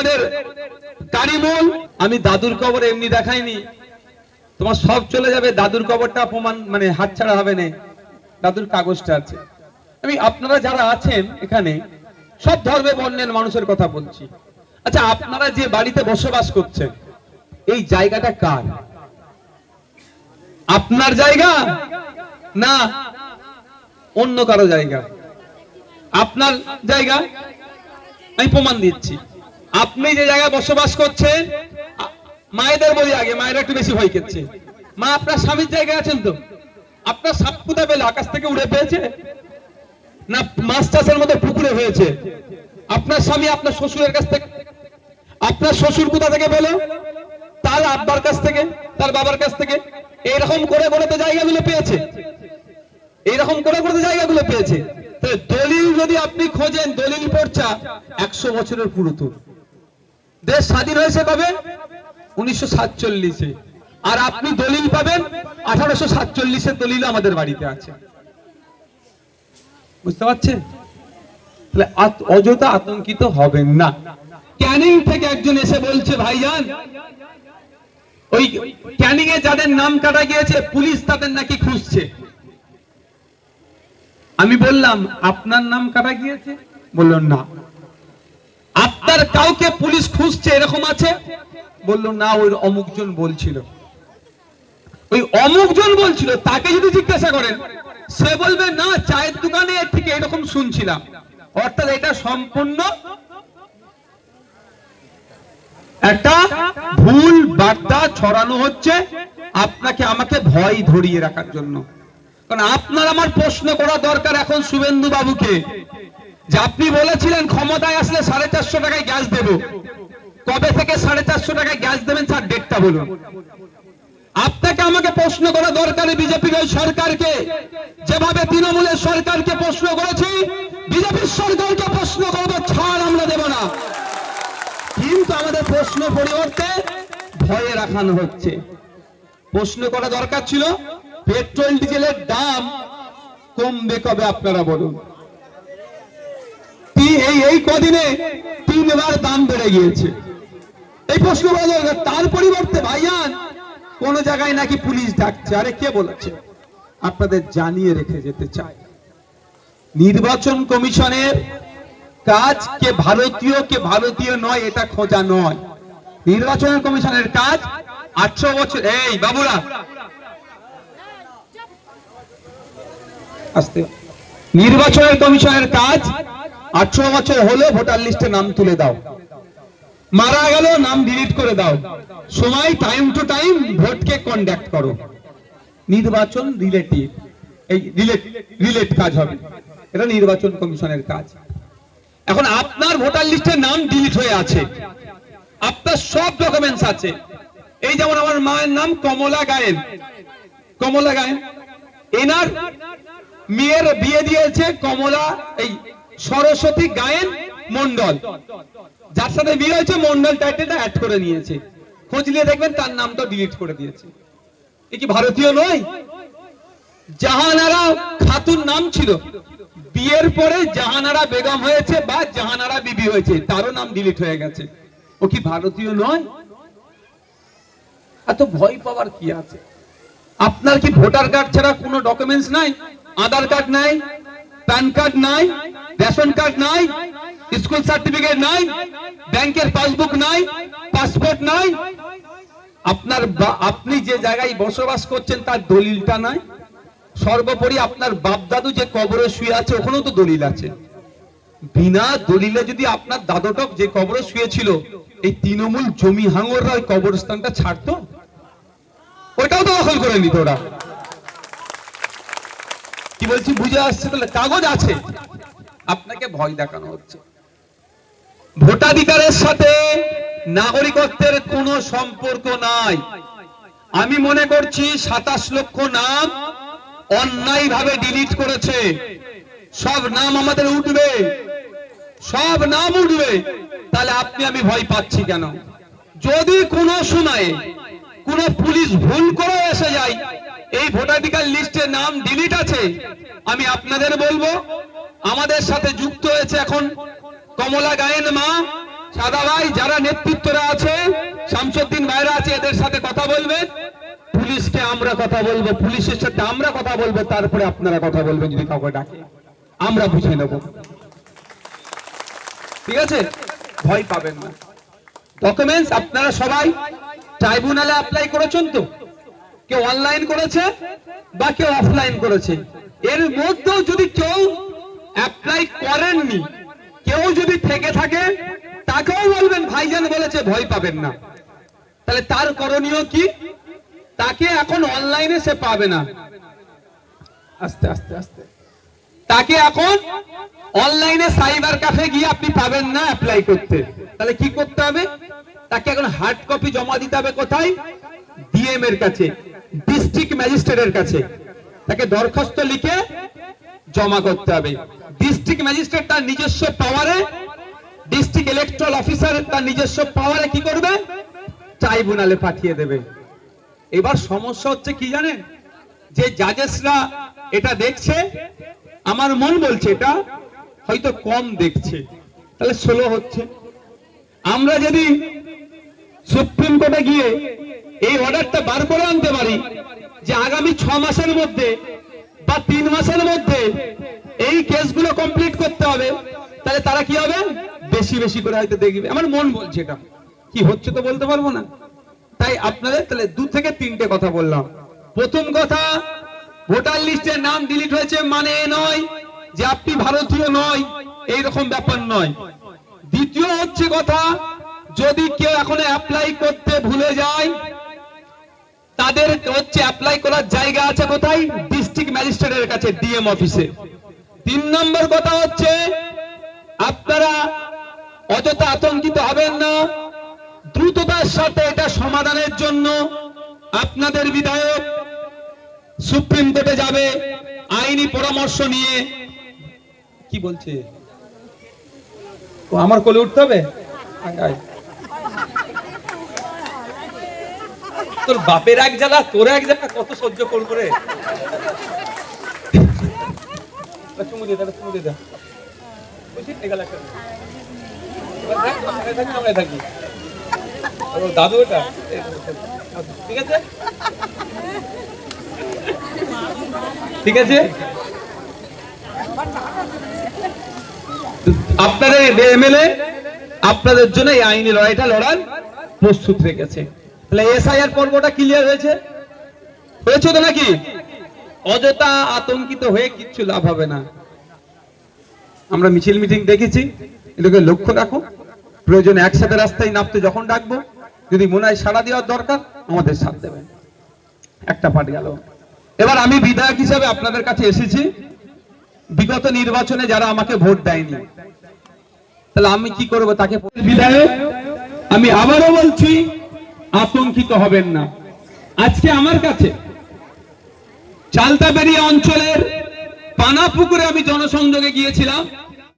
আমাদের কারিমুল, আমি দাদুর কবর এমনি দেখাইনি, তোমার সব চলে যাবে, দাদুর কবরটা প্রমাণ মানে হাতছাড়া হবে না, দাদুর কাগজটা আছে। আমি আপনারা যারা আছেন এখানে সব ধর্মে বর্ণের মানুষের কথা বলছি। আচ্ছা, আপনারা যে বাড়িতে বসবাস করছেন এই জায়গাটা কার? আপনার জায়গা না অন্য কারো জায়গা? আপনার জায়গা। আমি প্রমাণ দিচ্ছি। আপনি যে জায়গায় বসবাস করছেন, মায়েদের বলি আগে, মায়েরা একটু বেশি ভয় করছে। মা, আপনার স্বামীর জায়গায় আছেন তো? আপনার সাপ কোথা পেলে? আকাশ থেকে উড়ে পেয়েছে না মাছ চাষের মধ্যে পুকুরে হয়েছে? আপনার স্বামী আপনার শ্বশুরের কাছ থেকে। আপনার শ্বশুর কোথা থেকে পেল? তার আব্বার কাছ থেকে, তার বাবার কাছ থেকে। এইরকম করে করে তো জায়গাগুলো পেয়েছে, এইরকম করে করে তো জায়গাগুলো পেয়েছে। দলিল যদি আপনি খোঁজেন, দলিল পড়ছা 100 বছরের পুরাতন। দেশ স্বাধীন হয়েছে কবে? 1947-এ। আর আপনি দলিল পাবেন 1847-এর দলিল আমাদের বাড়িতে আছে। বুঝতে পারছেন? তাহলে অযথা আতঙ্কিত হবেন না। ক্যানিং থেকে একজন এসে বলছে, ভাইজান ওই ক্যানিং এ যাদের নাম কাটা গিয়েছে পুলিশ তাদের নাকি খুঁজছে। আমি বললাম, আপনার নাম কাটা গিয়েছে? বলল না। আপনার কাউকে পুলিশ খুঁজছে এরকম আছে? বলল না, ওই অমুকজন বলছিল। ওই অমুকজন বলছিল, তাকে যদি জিজ্ঞাসা করেন সে বলবে না, চায়ের দোকানে থেকে এরকম শুনছিলাম। অর্থাৎ এটা সম্পূর্ণ একটা ভুল বার্তা ছড়ানো হচ্ছে আপনাকে আমাকে ভয় ধরিয়ে রাখার জন্য। কারণ আপনার আমার প্রশ্ন করা দরকার এখন শুভেন্দু বাবুকে, যে আপনি বলেছিলেন ক্ষমতায় আসলে 450 টাকায় গ্যাস দেব। কবে থেকে 450 টাকায় গ্যাস দেবেন স্যার, ডেটটা বলুন। আপনাকে আমাকে প্রশ্ন করা দরকার বিজেপির ওই সরকারকে, যেভাবে তৃণমূলের সরকারকে প্রশ্ন করেছি, বিজেপির সরকারকে প্রশ্ন করবো, ছাড় আমরা দেব না। কিন্তু আমাদের প্রশ্ন পরিবর্তে ভয়ে রাখানো হচ্ছে। প্রশ্ন করা দরকার ছিল পেট্রোল ডিজেলের দাম কমবে কবে আপনারা বলুন। এই কদিনে 3 বার দাম বেড়ে গিয়েছে, এই প্রশ্ন করা দরকার। তার পরিবর্তে ভাইজান কোন জায়গায় নাকি পুলিশ ডাকছে। আরে কে বলেছে? আপনাদের জানিয়ে রেখে যেতে চাই, নির্বাচন কমিশনের কাজ কে ভারতীয় নয় এটা খোঁজা নয়। নির্বাচন কমিশনের কাজ 800 বছর। এই বাবুরা আস্তে। নির্বাচনের কমিশনের কাজ 800 বছর হলো ভোটার লিস্টে নাম তুলে দাও, মারা গেল নাম ডিলিট করে দাও, সময় টাইম টু টাইম ভোটকে কন্ডাক্ট করো। নির্বাচন রিলেট কাজ হবে, এটা নির্বাচন কমিশনের কাজ। এখন আপনার ভোটার লিস্টের নাম ডিলিট হয়ে আছে, আপনার সব ডকুমেন্টস আছে। এই যেমন আমার মায়ের নাম কমলা গায়েন, এনার মেয়ের বিয়ে দিয়েছে কমলা এই সরস্বতী গায়েন মন্ডল, যার সাথে বিয়ে হয়েছে মন্ডল টাইটেলটা অ্যাড করে নিয়েছে। খোঁজ নিয়ে দেখবেন তার নামটা ডিলিট করে দিয়েছে। এ কি ভারতীয় নয়? জাহানারা খাতুন নাম ছিল, বিয়ের পরে জাহানারা বেগম হয়েছে বা জাহানারা বিবি হয়েছে, তারও নাম ডিলিট হয়ে গেছে। ও কি ভারতীয় নয়? এত ভয় পাওয়ার কি আছে? আপনার কি ভোটার কার্ড ছাড়া কোনো ডকুমেন্টস নাই? আধার কার্ড নাই, প্যান কার্ড নাই, রেশন কার্ড নাই, স্কুল সার্টিফিকেট নাই, ব্যাংকের পাসবুক নাই, পাসপোর্ট নাই, আপনি যে জায়গায় বসবাস করছেন তার দলিলটা নাই, সর্বোপরি আপনার বাপ দাদু যে কবরে শুয়ে আছে ওখানেও তো দলিল আছে। বিনা দলিলে যদি আপনার দাদুটক যে কবরে শুয়েছিল এই তৃণমূল জমি হাঙররা ওই কবরস্থানটা ছাড়তো? ওইটাও তো দখল করে নিত ওরা। কি বলছি বুঝে আসছে? তাহলে কাগজ আছে, আপনাকে ভয় দেখানো হচ্ছে। ভোটাধিকারের সাথে নাগরিকত্বের কোনো সম্পর্ক নাই। আমি মনে করছি 27 লক্ষ নাম অন্যায় ভাবে ডিলিট করেছে। সব নাম আমাদের উঠবে, সব নাম উঠবে। তাহলে আপনি আমি ভয় পাচ্ছি কেন? যদি কোনো সময়ে কোনো পুলিশ ভুল করে এসে যায় এই ভোটাধিকার লিস্টে নাম ডিলিট আছে, আমি আপনাদের বলবো আমাদের সাথে যুক্ত হয়েছে এখন কমলা গায়েন মা, সাদা ভাই যারা নেতৃত্বরা আছে, শামসুদ্দিন ভাইরা আছে, এদের সাথে কথা বলবেন। পুলিশকে আমরা কথা বলবো, পুলিশের সাথে আমরা কথা বলবো, তারপরে আপনারা কথা বলবেন যদি কাউকে ডাকে, আমরা বুঝে নেব। ঠিক আছে, ভয় পাবেন না। ডকুমেন্টস আপনারা সবাই ট্রাইব্যুনালে অ্যাপ্লাই করেছেন তো? কেউ অনলাইন করেছে বা কেউ অফলাইন করেছে। এর মধ্যেও যদি কেউ অ্যাপ্লাই করেননি, কেউ যদি থেকে থাকে, তাকেও বলবেন ভাইজান বলেছে, ভয় পাবেন না। তাহলে তার করণীয় কি? তাকে এখন অনলাইনে সে পাবে না, আস্তে আস্তে আস্তে তাকে এখন অনলাইনে সাইবার ক্যাফে গিয়ে আপনি পাবেন না অ্যাপ্লাই করতে। তাহলে কি করতে হবে? তাকে এখন হার্ড কপি জমা দিতে হবে। কোথায়? ডিএম এর কাছে, ডিস্ট্রিক্ট ম্যাজিস্ট্রেটের কাছে। তাকে দরখাস্ত লিখে জমা করতে হবে। ডিস্ট্রিক্ট ম্যাজিস্ট্রেট তার নিজস্ব পাওয়ারে, ডিস্ট্রিক্ট ইলেকট্রাল অফিসার তার নিজস্ব পাওয়ারে কি করবে? ট্রাইব্যুনালে পাঠিয়ে দেবে। এবার সমস্যা হচ্ছে কি জানেন? যে জাজেসরা এটা দেখছে, আমার মন বলছে এটা হয়তো কম দেখছে, তাহলে স্লো হচ্ছে। আমরা যদি সুপ্রিম কোর্টে গিয়ে এই অর্ডারটা বার করে আনতে পারি যে আগামী 6 মাসের মধ্যে বা 3 মাসের মধ্যে এই কেসগুলো কমপ্লিট করতে হবে, তাহলে তারা কি হবে? বেশি বেশি করে হয়তো দেখবে। আমার মন বলছে এটা, কি হচ্ছে তো বলতে পারবো না। তাই আপনাদের তাহলে 2 থেকে 3টে কথা বললাম। প্রথম কথা, ভোটার লিস্টের নাম ডিলিট হয়েছে মানে এ নয় যে আপনি ভারতীয় নয়, এইরকম ব্যাপার নয়। দ্বিতীয় হচ্ছে কথা, যদি কেউ এখন অ্যাপ্লাই করতে ভুলে যায়, তাদের হচ্ছে অ্যাপ্লাই করার জায়গা আছে কোথায়? ডিস্ট্রিক্ট ম্যাজিস্ট্রেটের কাছে, ডিএম অফিসে। 3 নম্বর কথা হচ্ছে, আপনারা অযথা আতঙ্কিত হবেন না। দ্রুততার সাথে এটা সমাধানের জন্য আপনাদের বিধায়ক সুপ্রিম কোর্টে যাবে আইনি পরামর্শ নিয়ে। কি বলছে? ও আমার কোলে উঠতে হবে? তোর বাপের এক জ্বালা, তোর এক জ্বালা, কত সহ্য করব রে। চুমু দে, চুমু দে। থাকি দাদু, এটা ঠিক আছে, ঠিক আছে। আপনাদের এমএলএ আপনাদের জন্য এই আইনি লড়াইটা লড়ার প্রস্তুত রেখেছে। তাহলে এসআইআর পর্বটা ক্লিয়ার হয়েছে তো নাকি? অযথা আতঙ্কিত হয়ে কিচ্ছু লাভ হবে না। আমরা মিছিল মিটিং দেখেছি, এটাকে লক্ষ্য রাখো। প্রয়োজনে একসাথে রাস্তায় নামতে যখন ডাকবো, যদি মনে হয় সাড়া দেওয়ার দরকার, আমাদের সাথ দেবেন। একটা পাঠ গেল। এবার আমি বিধায়ক হিসাবে আপনাদের কাছে এসেছি। বিগত নির্বাচনে যারা আমাকে ভোট দেয়নি, তাহলে আমি কি করব? তাকে বিধায়ক আমি আবারও বলছি, আতঙ্কিত হবেন না। আজকে আমার কাছে চালতাবেড়িয়া অঞ্চলের পানাপুকুরে আমি জনসংযোগে গিয়েছিলাম।